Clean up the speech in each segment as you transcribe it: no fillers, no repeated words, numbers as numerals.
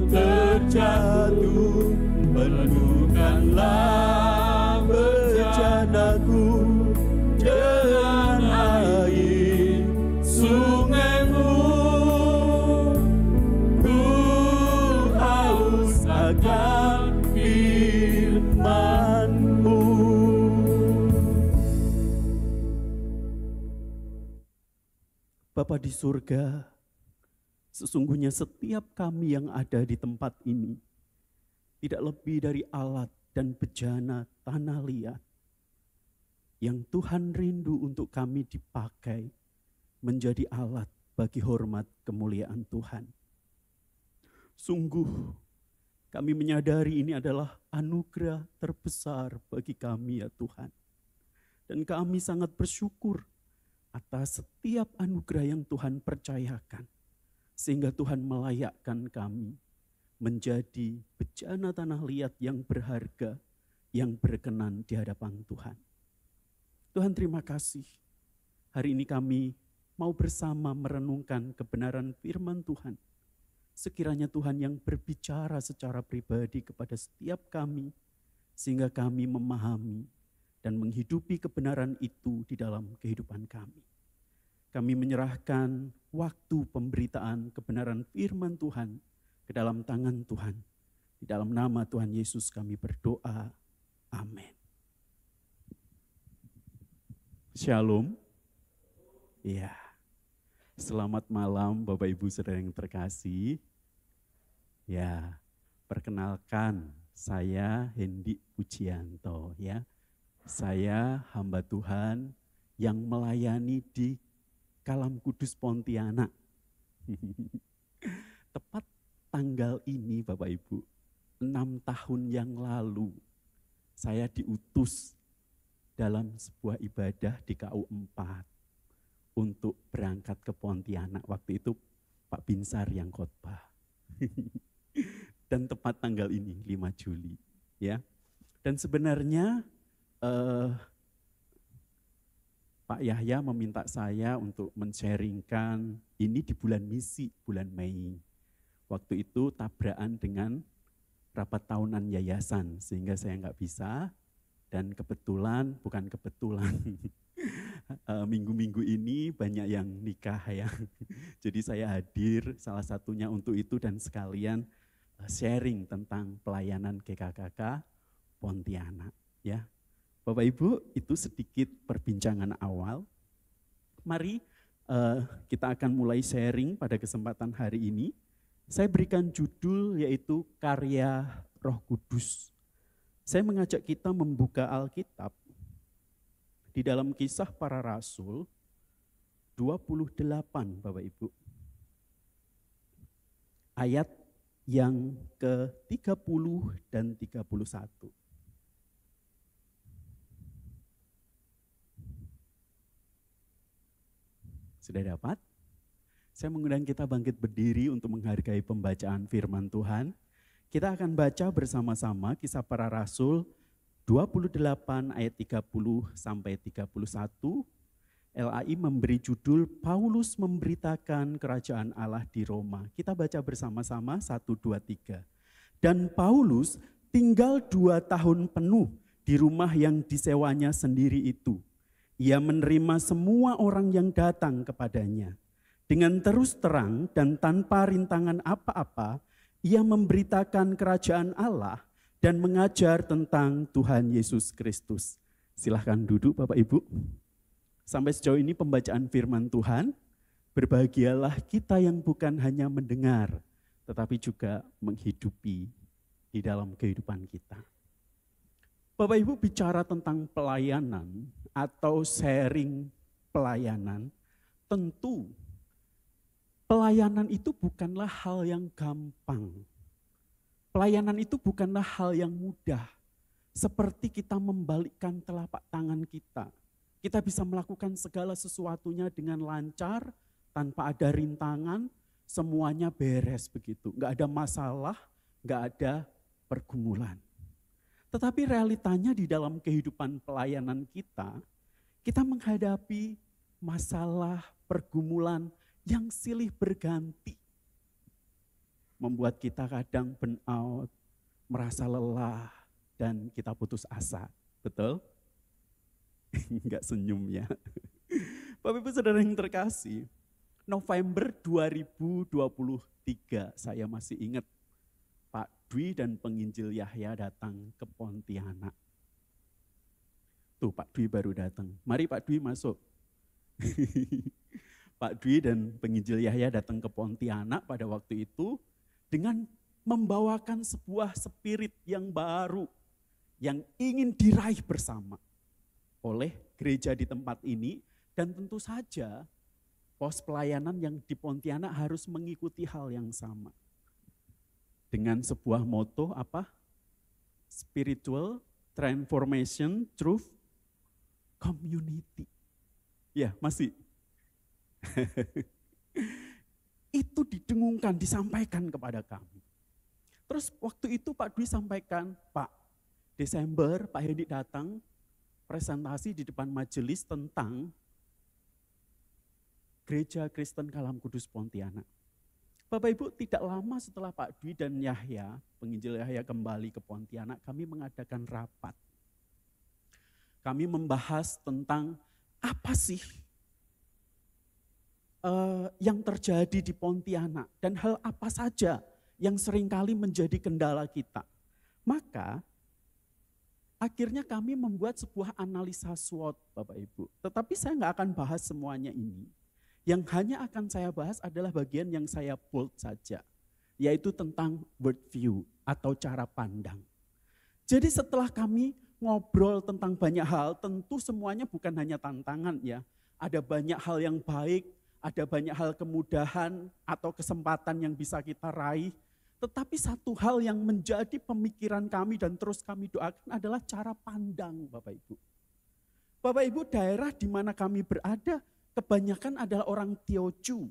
terjatuh, penuhkanlah bejanaku dengan air sungai-Mu. Ku haus akan firman-Mu. Bapa di surga, sesungguhnya setiap kami yang ada di tempat ini tidak lebih dari alat dan bejana tanah liat yang Tuhan rindu untuk kami dipakai menjadi alat bagi hormat kemuliaan Tuhan. Sungguh kami menyadari ini adalah anugerah terbesar bagi kami ya Tuhan. Dan kami sangat bersyukur atas setiap anugerah yang Tuhan percayakan. Sehingga Tuhan melayakkan kami menjadi bejana tanah liat yang berharga, yang berkenan di hadapan Tuhan. Tuhan terima kasih. Hari ini kami mau bersama merenungkan kebenaran firman Tuhan. Sekiranya Tuhan yang berbicara secara pribadi kepada setiap kami, sehingga kami memahami dan menghidupi kebenaran itu di dalam kehidupan kami. Kami menyerahkan waktu pemberitaan kebenaran firman Tuhan ke dalam tangan Tuhan. Di dalam nama Tuhan Yesus kami berdoa. Amin. Shalom. Ya. Selamat malam Bapak Ibu Saudara yang terkasih. Ya, perkenalkan saya Hendi Pujianto ya. Saya hamba Tuhan yang melayani di Kalam Kudus Pontianak. Tepat tanggal ini Bapak Ibu, 6 tahun yang lalu saya diutus dalam sebuah ibadah di KU 4 untuk berangkat ke Pontianak. Waktu itu Pak Binsar yang khotbah. Dan tepat tanggal ini 5 Juli ya. Dan sebenarnya Pak Yahya meminta saya untuk men-sharingkan ini di bulan misi, bulan Mei. Waktu itu tabrakan dengan rapat tahunan yayasan, sehingga saya nggak bisa. Dan kebetulan, bukan kebetulan, minggu-minggu ini banyak yang nikah ya. Jadi saya hadir salah satunya untuk itu dan sekalian sharing tentang pelayanan GKKK Pontianak ya. Bapak Ibu, itu sedikit perbincangan awal. Mari kita akan mulai sharing pada kesempatan hari ini. Saya berikan judul yaitu Karya Roh Kudus. Saya mengajak kita membuka Alkitab di dalam Kisah Para Rasul 28 Bapak Ibu. Ayat yang ke-30 dan 31. Sudah dapat? Saya mengundang kita bangkit berdiri untuk menghargai pembacaan firman Tuhan. Kita akan baca bersama-sama Kisah Para Rasul 28 ayat 30 sampai 31. LAI memberi judul Paulus memberitakan kerajaan Allah di Roma. Kita baca bersama-sama 1, 2, 3. Dan Paulus tinggal 2 tahun penuh di rumah yang disewanya sendiri itu. Ia menerima semua orang yang datang kepadanya. Dengan terus terang dan tanpa rintangan apa-apa, ia memberitakan kerajaan Allah dan mengajar tentang Tuhan Yesus Kristus. Silahkan duduk Bapak Ibu. Sampai sejauh ini pembacaan firman Tuhan. Berbahagialah kita yang bukan hanya mendengar, tetapi juga menghidupi di dalam kehidupan kita. Bapak Ibu bicara tentang pelayanan atau sharing pelayanan, tentu pelayanan itu bukanlah hal yang gampang. Pelayanan itu bukanlah hal yang mudah. Seperti kita membalikkan telapak tangan kita. Kita bisa melakukan segala sesuatunya dengan lancar, tanpa ada rintangan, semuanya beres begitu. Enggak ada masalah, enggak ada pergumulan. Tetapi realitanya di dalam kehidupan pelayanan kita menghadapi masalah, pergumulan yang silih berganti. membuat kita kadang burn out, merasa lelah, dan kita putus asa. Betul? Enggak senyum ya. Bapak Ibu Saudara yang terkasih, November 2023 saya masih ingat Pak Dwi dan penginjil Yahya datang ke Pontianak. Tuh Pak Dwi baru datang. Mari Pak Dwi masuk. Pak Dwi dan penginjil Yahya datang ke Pontianak pada waktu itu dengan membawakan sebuah spirit yang baru yang ingin diraih bersama oleh gereja di tempat ini, dan tentu saja pos pelayanan yang di Pontianak harus mengikuti hal yang sama. Dengan sebuah moto apa? Spiritual transformation through community. Ya, masih. Itu didengungkan, disampaikan kepada kami. Terus waktu itu Pak Dwi sampaikan, Pak, Desember Pak Hendi datang presentasi di depan majelis tentang Gereja Kristen Kalam Kudus Pontianak. Bapak Ibu, tidak lama setelah Pak Dwi dan Yahya, penginjil Yahya kembali ke Pontianak, kami mengadakan rapat. Kami membahas tentang apa sih yang terjadi di Pontianak dan hal apa saja yang seringkali menjadi kendala kita. Maka akhirnya kami membuat sebuah analisa SWOT Bapak Ibu. Tetapi saya nggak akan bahas semuanya ini. Yang hanya akan saya bahas adalah bagian yang saya bold saja. Yaitu tentang worldview atau cara pandang. Jadi setelah kami ngobrol tentang banyak hal, tentu semuanya bukan hanya tantangan ya. Ada banyak hal yang baik, ada banyak hal kemudahan atau kesempatan yang bisa kita raih. Tetapi satu hal yang menjadi pemikiran kami dan terus kami doakan adalah cara pandang Bapak Ibu. Bapak Ibu, daerah di mana kami berada kebanyakan adalah orang Teochew.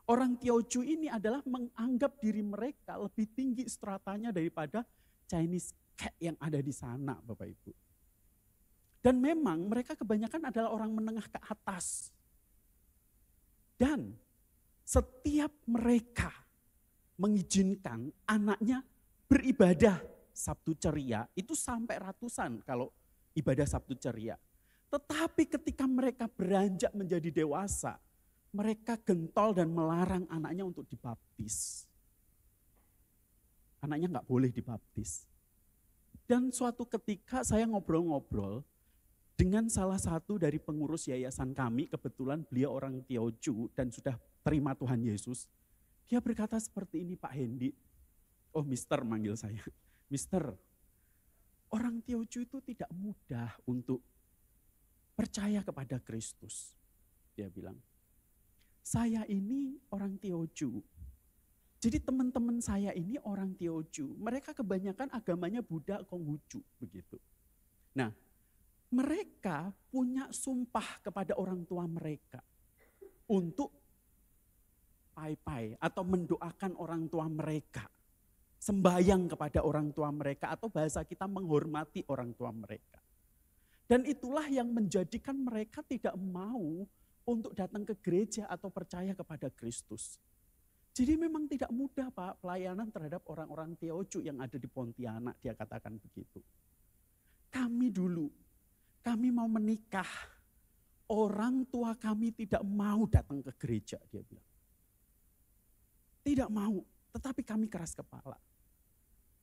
Orang Teochew ini adalah menganggap diri mereka lebih tinggi stratanya daripada Chinese Cat yang ada di sana Bapak Ibu. Dan memang mereka kebanyakan adalah orang menengah ke atas. Dan setiap mereka mengizinkan anaknya beribadah Sabtu ceria, itu sampai ratusan kalau ibadah Sabtu ceria. Tetapi ketika mereka beranjak menjadi dewasa, mereka gentol dan melarang anaknya untuk dibaptis. Anaknya nggak boleh dibaptis. Dan suatu ketika saya ngobrol-ngobrol dengan salah satu dari pengurus yayasan kami, kebetulan beliau orang Teochew dan sudah terima Tuhan Yesus. Dia berkata seperti ini, Pak Hendi. Oh, Mister manggil saya. Mister, orang Teochew itu tidak mudah untuk percaya kepada Kristus. Dia bilang, saya ini orang Teochew. Jadi teman-teman saya ini orang Teochew. Mereka kebanyakan agamanya Buddha, Konghucu, begitu. Nah, mereka punya sumpah kepada orang tua mereka untuk pai-pai atau mendoakan orang tua mereka. Sembayang kepada orang tua mereka atau bahasa kita menghormati orang tua mereka. Dan itulah yang menjadikan mereka tidak mau untuk datang ke gereja atau percaya kepada Kristus. Jadi memang tidak mudah Pak pelayanan terhadap orang-orang Teochew yang ada di Pontianak, dia katakan begitu. Kami dulu, kami mau menikah, orang tua kami tidak mau datang ke gereja, dia bilang. Tidak mau, tetapi kami keras kepala.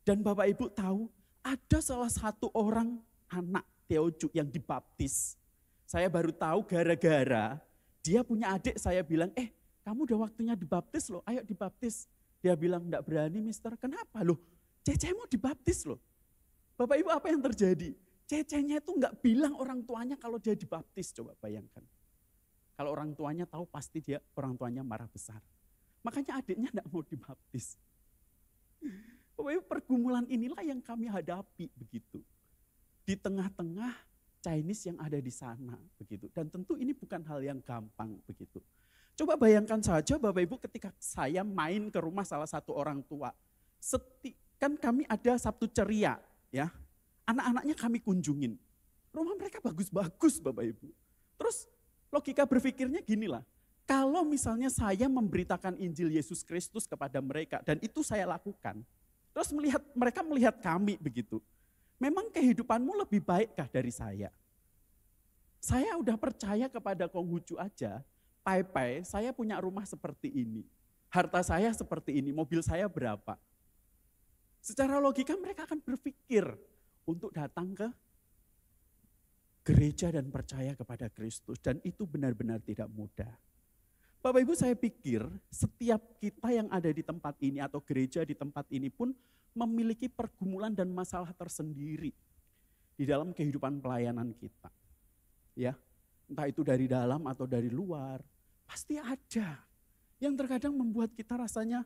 Dan Bapak Ibu tahu, ada salah satu orang anak Teochew yang dibaptis. Saya baru tahu gara-gara dia punya adik, saya bilang, kamu udah waktunya dibaptis loh, ayo dibaptis. Dia bilang, enggak berani Mister, kenapa loh? Cece mau dibaptis loh. Bapak Ibu apa yang terjadi? Cecenya itu enggak bilang orang tuanya kalau dia dibaptis, coba bayangkan. Kalau orang tuanya tahu pasti orang tuanya marah besar. Makanya adiknya enggak mau dibaptis. Bapak Ibu pergumulan inilah yang kami hadapi begitu. Di tengah-tengah Chinese yang ada di sana begitu. Dan tentu ini bukan hal yang gampang begitu. Coba bayangkan saja Bapak Ibu ketika saya main ke rumah salah satu orang tua. Kan kami ada Sabtu ceria ya. Anak-anaknya kami kunjungin. Rumah mereka bagus-bagus Bapak Ibu. Terus logika berpikirnya gini lah. Kalau misalnya saya memberitakan Injil Yesus Kristus kepada mereka, dan itu saya lakukan, terus mereka melihat kami begitu, memang kehidupanmu lebih baikkah dari saya? Saya udah percaya kepada Konghucu aja, pai-pai saya punya rumah seperti ini, harta saya seperti ini, mobil saya berapa. Secara logika mereka akan berpikir untuk datang ke gereja dan percaya kepada Kristus, dan itu benar-benar tidak mudah. Bapak Ibu, saya pikir setiap kita yang ada di tempat ini atau gereja di tempat ini pun memiliki pergumulan dan masalah tersendiri di dalam kehidupan pelayanan kita. Ya, entah itu dari dalam atau dari luar, pasti ada yang terkadang membuat kita rasanya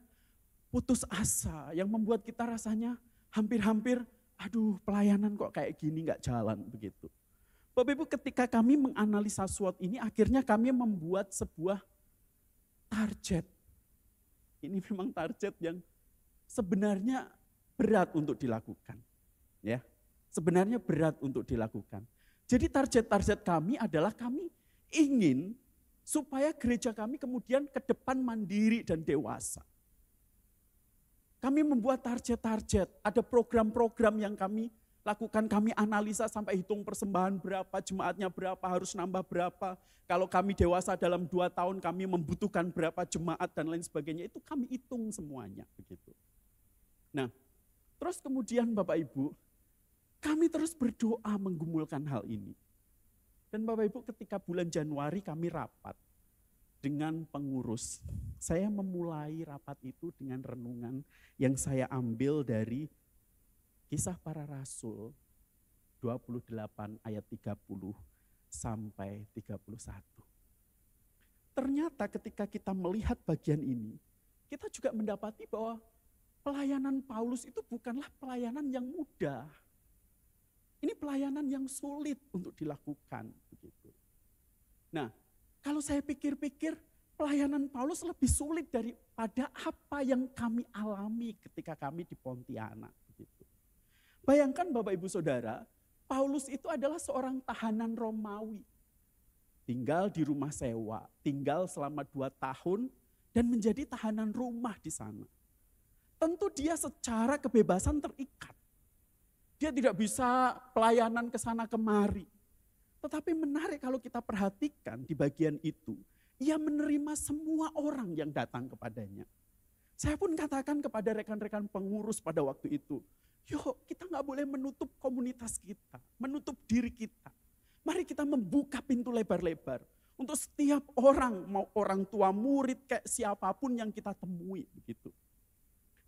putus asa, yang membuat kita rasanya hampir-hampir, aduh pelayanan kok kayak gini gak jalan begitu. Bapak Ibu, ketika kami menganalisa SWOT ini, akhirnya kami membuat sebuah target. Ini memang target yang sebenarnya berat untuk dilakukan. Ya, sebenarnya berat untuk dilakukan. Jadi target-target kami adalah kami ingin supaya gereja kami kemudian ke depan mandiri dan dewasa. Kami membuat target-target, ada program-program yang kami lakukan, kami analisa sampai hitung persembahan berapa, jemaatnya berapa, harus nambah berapa. Kalau kami dewasa dalam 2 tahun kami membutuhkan berapa jemaat dan lain sebagainya, itu kami hitung semuanya begitu. Nah, terus kemudian Bapak Ibu, kami terus berdoa menggumulkan hal ini. Dan Bapak Ibu, ketika bulan Januari kami rapat dengan pengurus. Saya memulai rapat itu dengan renungan yang saya ambil dari Kisah Para Rasul 28 ayat 30 sampai 31. Ternyata ketika kita melihat bagian ini, kita juga mendapati bahwa pelayanan Paulus itu bukanlah pelayanan yang mudah. Ini pelayanan yang sulit untuk dilakukan. Begitu. Nah, kalau saya pikir-pikir, pelayanan Paulus lebih sulit daripada apa yang kami alami ketika kami di Pontianak. Begitu. Bayangkan Bapak Ibu Saudara, Paulus itu adalah seorang tahanan Romawi. Tinggal di rumah sewa, tinggal selama 2 tahun dan menjadi tahanan rumah di sana. Tentu dia secara kebebasan terikat. Dia tidak bisa pelayanan ke sana kemari. Tetapi menarik kalau kita perhatikan di bagian itu, ia menerima semua orang yang datang kepadanya. Saya pun katakan kepada rekan-rekan pengurus pada waktu itu, yuk kita gak boleh menutup komunitas kita, menutup diri kita. Mari kita membuka pintu lebar-lebar untuk setiap orang, mau orang tua, murid, kayak siapapun yang kita temui begitu.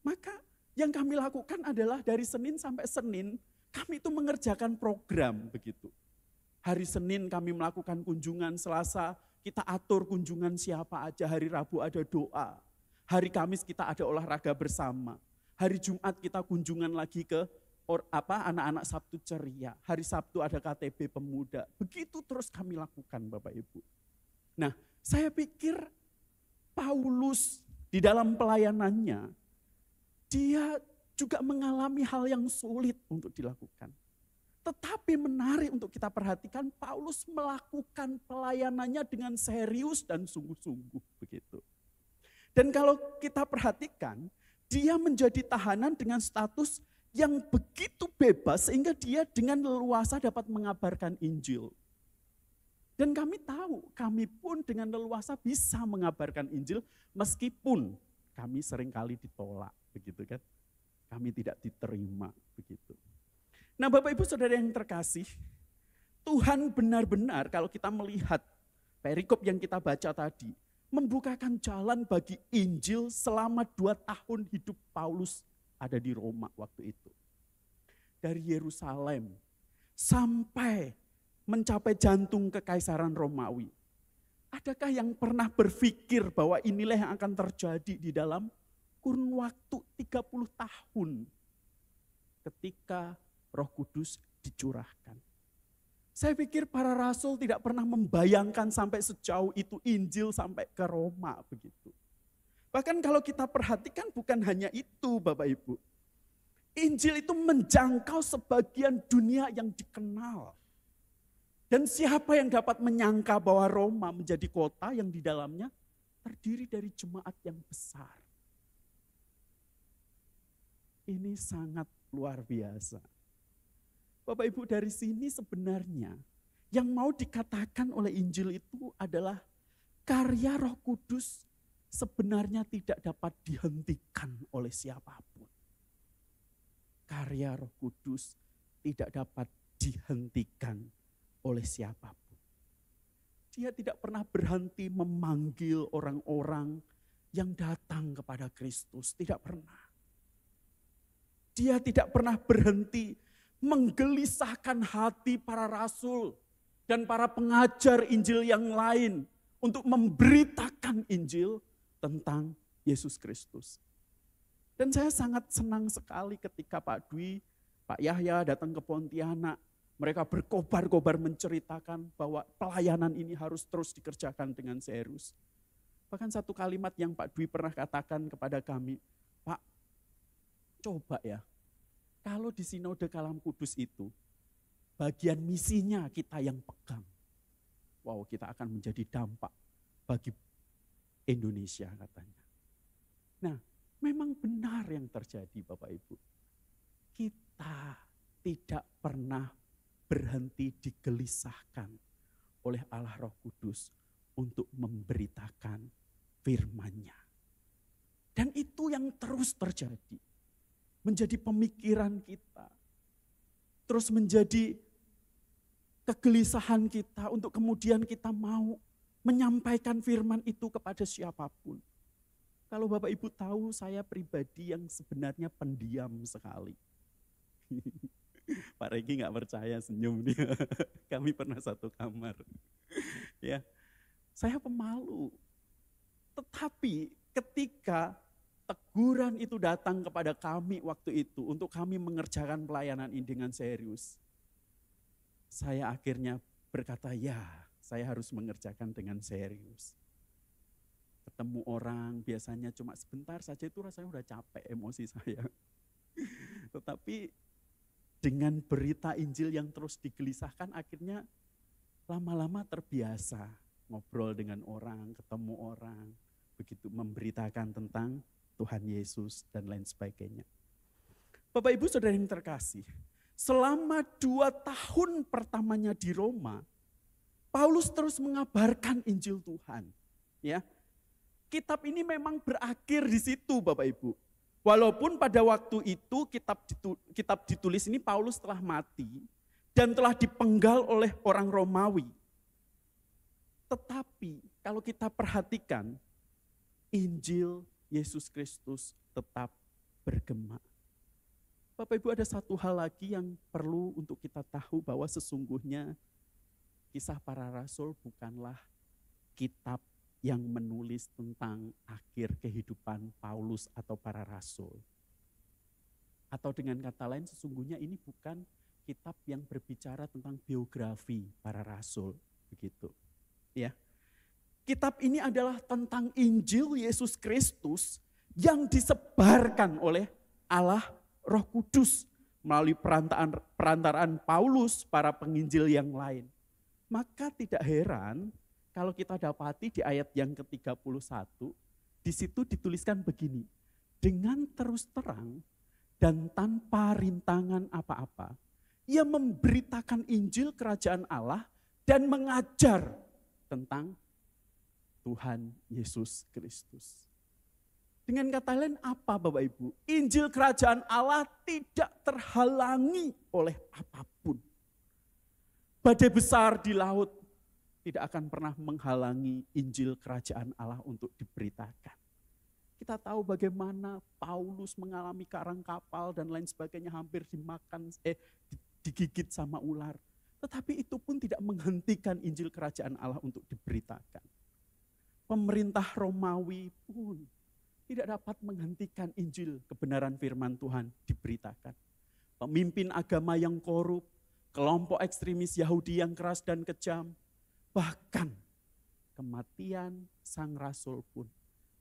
Maka yang kami lakukan adalah dari Senin sampai Senin, kami itu mengerjakan program begitu. Hari Senin kami melakukan kunjungan, Selasa kita atur kunjungan siapa aja, hari Rabu ada doa, hari Kamis kita ada olahraga bersama, hari Jumat kita kunjungan lagi ke anak-anak Sabtu ceria, hari Sabtu ada KTB pemuda, begitu terus kami lakukan Bapak Ibu. Nah, saya pikir Paulus di dalam pelayanannya, dia juga mengalami hal yang sulit untuk dilakukan. Tetapi menarik untuk kita perhatikan, Paulus melakukan pelayanannya dengan serius dan sungguh-sungguh begitu. Dan kalau kita perhatikan, dia menjadi tahanan dengan status yang begitu bebas sehingga dia dengan leluasa dapat mengabarkan Injil. Dan kami tahu, kami pun dengan leluasa bisa mengabarkan Injil meskipun kami seringkali ditolak, begitu kan? Kami tidak diterima, begitu. Nah Bapak Ibu Saudara yang terkasih, Tuhan benar-benar kalau kita melihat perikop yang kita baca tadi, membukakan jalan bagi Injil selama 2 tahun hidup Paulus ada di Roma waktu itu. Dari Yerusalem sampai mencapai jantung kekaisaran Romawi. Adakah yang pernah berpikir bahwa inilah yang akan terjadi di dalam kurun waktu 30 tahun ketika Roh Kudus dicurahkan? Saya pikir para rasul tidak pernah membayangkan sampai sejauh itu Injil sampai ke Roma begitu. Bahkan kalau kita perhatikan bukan hanya itu Bapak Ibu. Injil itu menjangkau sebagian dunia yang dikenal. Dan siapa yang dapat menyangka bahwa Roma menjadi kota yang di dalamnya terdiri dari jemaat yang besar. Ini sangat luar biasa. Bapak Ibu, dari sini sebenarnya yang mau dikatakan oleh Injil itu adalah karya Roh Kudus sebenarnya tidak dapat dihentikan oleh siapapun. Karya Roh Kudus tidak dapat dihentikan oleh siapapun. Dia tidak pernah berhenti memanggil orang-orang yang datang kepada Kristus, tidak pernah. Dia tidak pernah berhenti menggelisahkan hati para rasul dan para pengajar Injil yang lain untuk memberitakan Injil tentang Yesus Kristus. Dan saya sangat senang sekali ketika Pak Dwi, Pak Yahya datang ke Pontianak. Mereka berkobar-kobar menceritakan bahwa pelayanan ini harus terus dikerjakan dengan serius. Bahkan satu kalimat yang Pak Dwi pernah katakan kepada kami, Pak, coba ya, kalau di Sinode Kalam Kudus itu, bagian misinya kita yang pegang. Wow, kita akan menjadi dampak bagi Indonesia katanya. Nah, memang benar yang terjadi Bapak Ibu. Kita tidak pernah berhenti digelisahkan oleh Allah Roh Kudus untuk memberitakan firman-Nya. Dan itu yang terus terjadi. Menjadi pemikiran kita. Terus menjadi kegelisahan kita untuk kemudian kita mau menyampaikan firman itu kepada siapapun. Kalau Bapak Ibu tahu, saya pribadi yang sebenarnya pendiam sekali. Pak Regi nggak percaya, senyum dia. Kami pernah satu kamar. Ya, saya pemalu. Tetapi ketika teguran itu datang kepada kami waktu itu untuk kami mengerjakan pelayanan ini dengan serius, saya akhirnya berkata, ya, saya harus mengerjakan dengan serius. Ketemu orang biasanya cuma sebentar saja itu rasanya udah capek emosi saya. Tetapi dengan berita Injil yang terus digelisahkan akhirnya lama-lama terbiasa ngobrol dengan orang, ketemu orang, begitu memberitakan tentang Tuhan Yesus dan lain sebagainya. Bapak Ibu Saudara yang terkasih, selama 2 tahun pertamanya di Roma, Paulus terus mengabarkan Injil Tuhan. Ya, kitab ini memang berakhir di situ Bapak Ibu. Walaupun pada waktu itu kitab ditulis ini Paulus telah mati dan telah dipenggal oleh orang Romawi. Tetapi kalau kita perhatikan, Injil Yesus Kristus tetap bergema. Bapak Ibu, ada satu hal lagi yang perlu untuk kita tahu, bahwa sesungguhnya Kisah Para Rasul bukanlah kitab yang menulis tentang akhir kehidupan Paulus atau para rasul. Atau dengan kata lain, sesungguhnya ini bukan kitab yang berbicara tentang biografi para rasul, begitu. Ya. Kitab ini adalah tentang Injil Yesus Kristus yang disebarkan oleh Allah Roh Kudus melalui perantaraan Paulus, para penginjil yang lain. Maka tidak heran kalau kita dapati di ayat yang ke-31, di situ dituliskan begini, dengan terus terang dan tanpa rintangan apa-apa, ia memberitakan Injil Kerajaan Allah dan mengajar tentang Tuhan Yesus Kristus. Dengan kata lain apa Bapak Ibu? Injil Kerajaan Allah tidak terhalangi oleh apapun. Badai besar di laut tidak akan pernah menghalangi Injil Kerajaan Allah untuk diberitakan. Kita tahu bagaimana Paulus mengalami karang kapal dan lain sebagainya, hampir digigit sama ular. Tetapi itu pun tidak menghentikan Injil Kerajaan Allah untuk diberitakan. Pemerintah Romawi pun tidak dapat menghentikan Injil kebenaran firman Tuhan diberitakan. Pemimpin agama yang korup, kelompok ekstremis Yahudi yang keras dan kejam, bahkan kematian sang rasul pun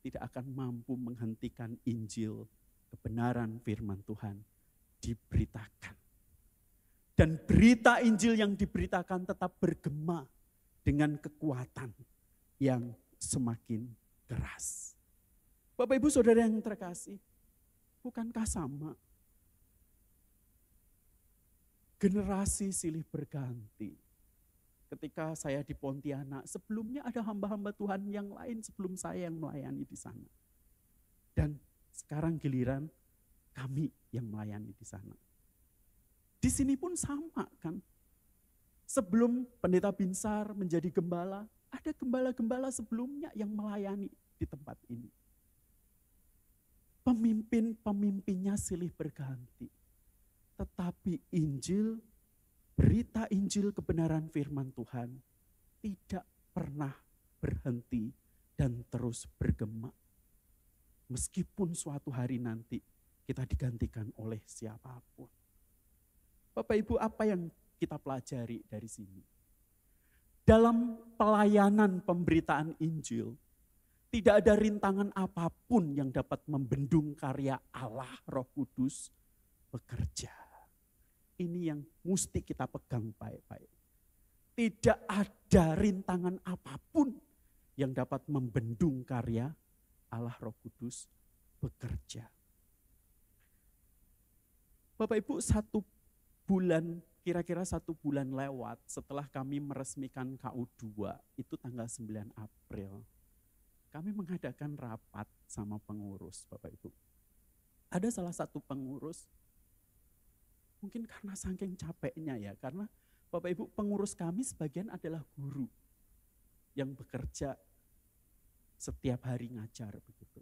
tidak akan mampu menghentikan Injil kebenaran firman Tuhan diberitakan. Dan berita Injil yang diberitakan tetap bergema dengan kekuatan yang semakin keras. Bapak Ibu Saudara yang terkasih, bukankah sama? Generasi silih berganti. Ketika saya di Pontianak, sebelumnya ada hamba-hamba Tuhan yang lain sebelum saya yang melayani di sana. Dan sekarang giliran kami yang melayani di sana. Di sini pun sama kan. Sebelum Pendeta Binsar menjadi gembala, ada gembala-gembala sebelumnya yang melayani di tempat ini. Pemimpin-pemimpinnya silih berganti. Tetapi Injil, berita Injil kebenaran firman Tuhan tidak pernah berhenti dan terus bergema. Meskipun suatu hari nanti kita digantikan oleh siapapun. Bapak Ibu, apa yang kita pelajari dari sini? Dalam pelayanan pemberitaan Injil, tidak ada rintangan apapun yang dapat membendung karya Allah Roh Kudus bekerja. Ini yang mesti kita pegang baik-baik. Tidak ada rintangan apapun yang dapat membendung karya Allah Roh Kudus bekerja. Bapak Ibu, kira-kira 1 bulan lewat setelah kami meresmikan KU2, itu tanggal 9 April. Kami mengadakan rapat sama pengurus, Bapak Ibu. Ada salah satu pengurus, mungkin karena saking capeknya ya, karena Bapak Ibu pengurus kami sebagian adalah guru yang bekerja setiap hari ngajar begitu.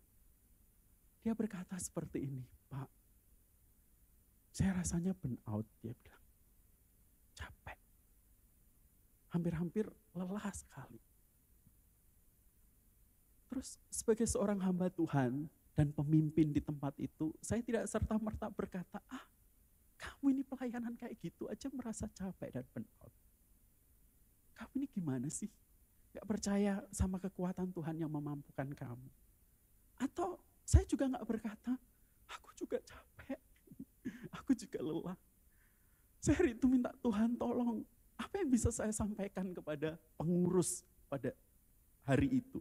Dia berkata seperti ini, Pak, saya rasanya burn out, dia bilang. Capek. Hampir-hampir lelah sekali. Terus sebagai seorang hamba Tuhan dan pemimpin di tempat itu, saya tidak serta-merta berkata, kamu ini pelayanan kayak gitu aja merasa capek dan burn out. Kamu ini gimana sih? Gak percaya sama kekuatan Tuhan yang memampukan kamu. Atau saya juga gak berkata, aku juga capek, aku juga lelah. Saya hari itu minta Tuhan tolong, apa yang bisa saya sampaikan kepada pengurus pada hari itu.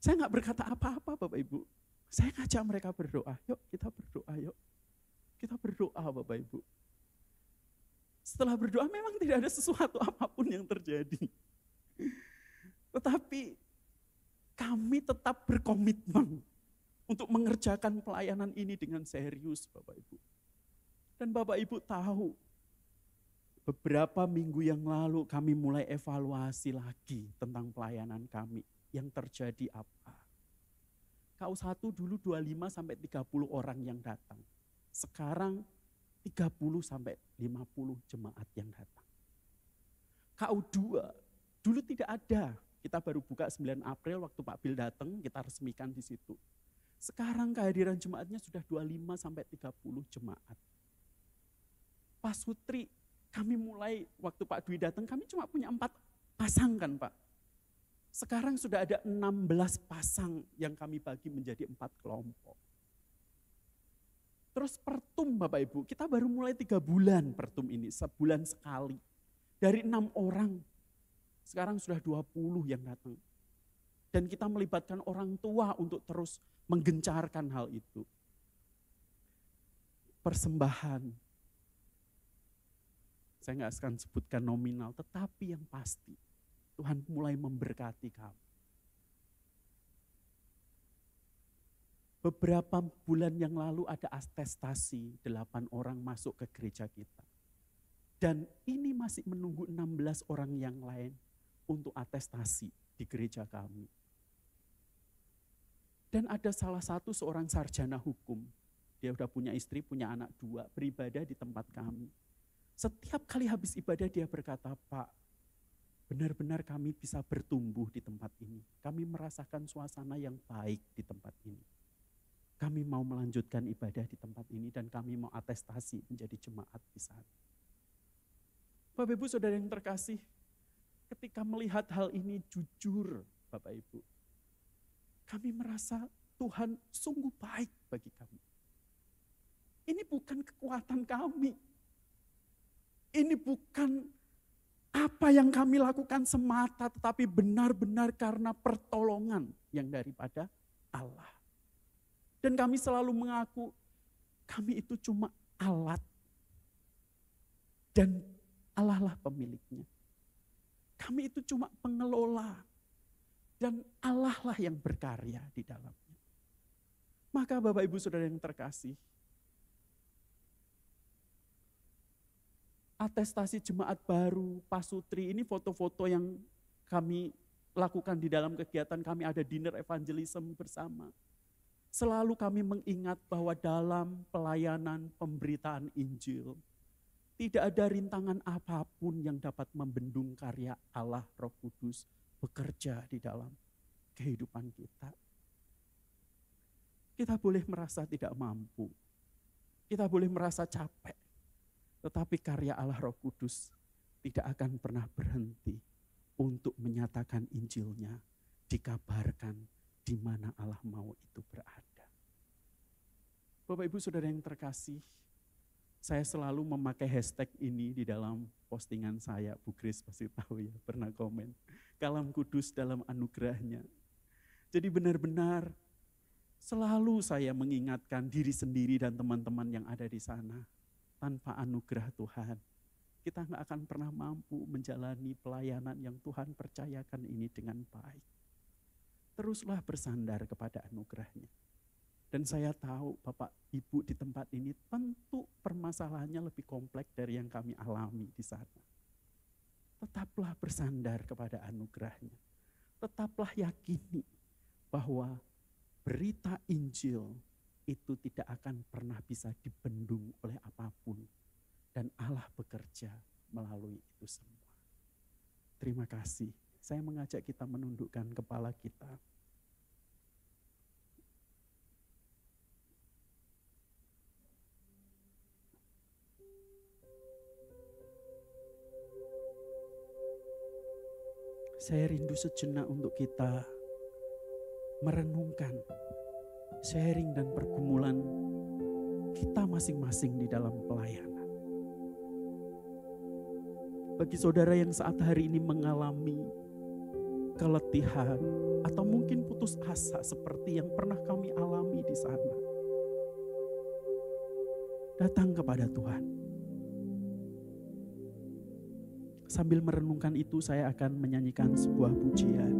Saya gak berkata apa-apa Bapak Ibu. Saya ngajak mereka berdoa, yuk kita berdoa yuk. Kita berdoa Bapak Ibu. Setelah berdoa memang tidak ada sesuatu apapun yang terjadi. Tetapi kami tetap berkomitmen untuk mengerjakan pelayanan ini dengan serius Bapak Ibu. Dan Bapak Ibu tahu, beberapa minggu yang lalu kami mulai evaluasi lagi tentang pelayanan kami. Yang terjadi apa? KU1 dulu 25 sampai 30 orang yang datang. Sekarang 30 sampai 50 jemaat yang datang. KU2 dulu tidak ada. Kita baru buka 9 April waktu Pak Bil datang, kita resmikan di situ. Sekarang kehadiran jemaatnya sudah 25 sampai 30 jemaat. Pak Sutri, kami mulai waktu Pak Dwi datang, kami cuma punya 4 pasang kan Pak. Sekarang sudah ada 16 pasang yang kami bagi menjadi 4 kelompok. Terus pertum Bapak Ibu, kita baru mulai 3 bulan pertum ini, sebulan sekali. Dari 6 orang, sekarang sudah 20 yang datang. Dan kita melibatkan orang tua untuk terus menggencarkan hal itu. Persembahan, saya nggak akan sebutkan nominal, tetapi yang pasti Tuhan mulai memberkati kamu. Beberapa bulan yang lalu ada atestasi, 8 orang masuk ke gereja kita. Dan ini masih menunggu 16 orang yang lain untuk atestasi di gereja kami. Dan ada salah satu seorang sarjana hukum, dia udah punya istri, punya anak 2, beribadah di tempat kami. Setiap kali habis ibadah dia berkata, Pak, benar-benar kami bisa bertumbuh di tempat ini. Kami merasakan suasana yang baik di tempat ini. Kami mau melanjutkan ibadah di tempat ini dan kami mau atestasi menjadi jemaat di sana. Bapak Ibu Saudara yang terkasih, ketika melihat hal ini jujur Bapak Ibu, kami merasa Tuhan sungguh baik bagi kami. Ini bukan kekuatan kami. Ini bukan apa yang kami lakukan semata, tetapi benar-benar karena pertolongan yang daripada Allah. Dan kami selalu mengaku, kami itu cuma alat. Dan Allah lah pemiliknya. Kami itu cuma pengelola. Dan Allah lah yang berkarya di dalamnya. Maka Bapak Ibu Saudara yang terkasih, atestasi jemaat baru, pasutri, ini foto-foto yang kami lakukan di dalam kegiatan kami, ada dinner evangelism bersama. Selalu kami mengingat bahwa dalam pelayanan pemberitaan Injil, tidak ada rintangan apapun yang dapat membendung karya Allah Roh Kudus bekerja di dalam kehidupan kita. Kita boleh merasa tidak mampu, kita boleh merasa capek, tetapi karya Allah Roh Kudus tidak akan pernah berhenti untuk menyatakan Injilnya, dikabarkan di mana Allah mau itu berada. Bapak Ibu Saudara yang terkasih, saya selalu memakai hashtag ini di dalam postingan saya. Bu Kris pasti tahu ya, pernah komen. Kalam kudus dalam anugerahnya. Jadi benar-benar selalu saya mengingatkan diri sendiri dan teman-teman yang ada di sana. Tanpa anugerah Tuhan, kita nggak akan pernah mampu menjalani pelayanan yang Tuhan percayakan ini dengan baik. Teruslah bersandar kepada anugerahnya. Dan saya tahu Bapak Ibu di tempat ini tentu permasalahannya lebih kompleks dari yang kami alami di sana. Tetaplah bersandar kepada anugerahnya. Tetaplah yakini bahwa berita Injil itu tidak akan pernah bisa dibendung oleh apapun. Dan Allah bekerja melalui itu semua. Terima kasih. Saya mengajak kita menundukkan kepala kita. Saya rindu sejenak untuk kita merenungkan sharing dan pergumulan kita masing-masing di dalam pelayanan. Bagi saudara yang saat hari ini mengalami keletihan atau mungkin putus asa seperti yang pernah kami alami di sana, datang kepada Tuhan. Sambil merenungkan itu, saya akan menyanyikan sebuah pujian.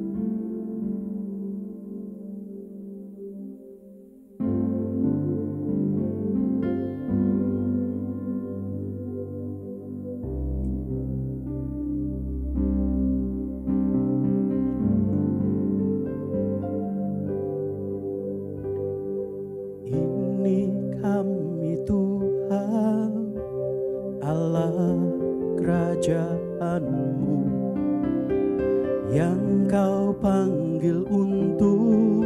Ini kami Tuhan, Allah kerajaanmu, yang kau panggil untuk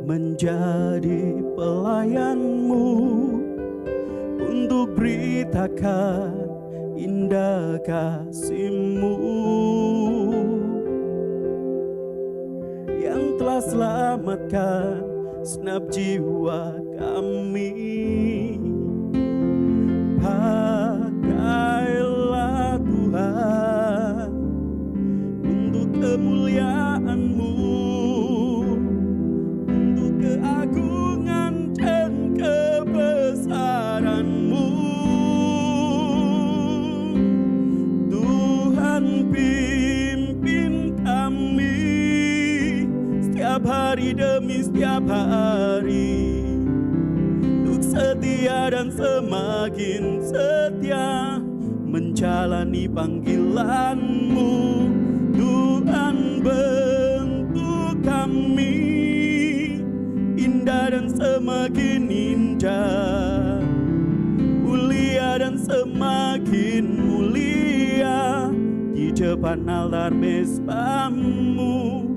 menjadi pelayanmu, untuk beritakan indah kasih-Mu yang telah selamatkan segenap jiwa kami. Pakailah Tuhan untuk kemuliaan-Mu, untuk keagungan dan kebesaran-Mu. Tuhan pimpin kami setiap hari demi setiap hari, setia dan semakin setia menjalani panggilan-Mu. Tuhan bentuk kami indah dan semakin indah, mulia dan semakin mulia di depan altar mezbah-Mu.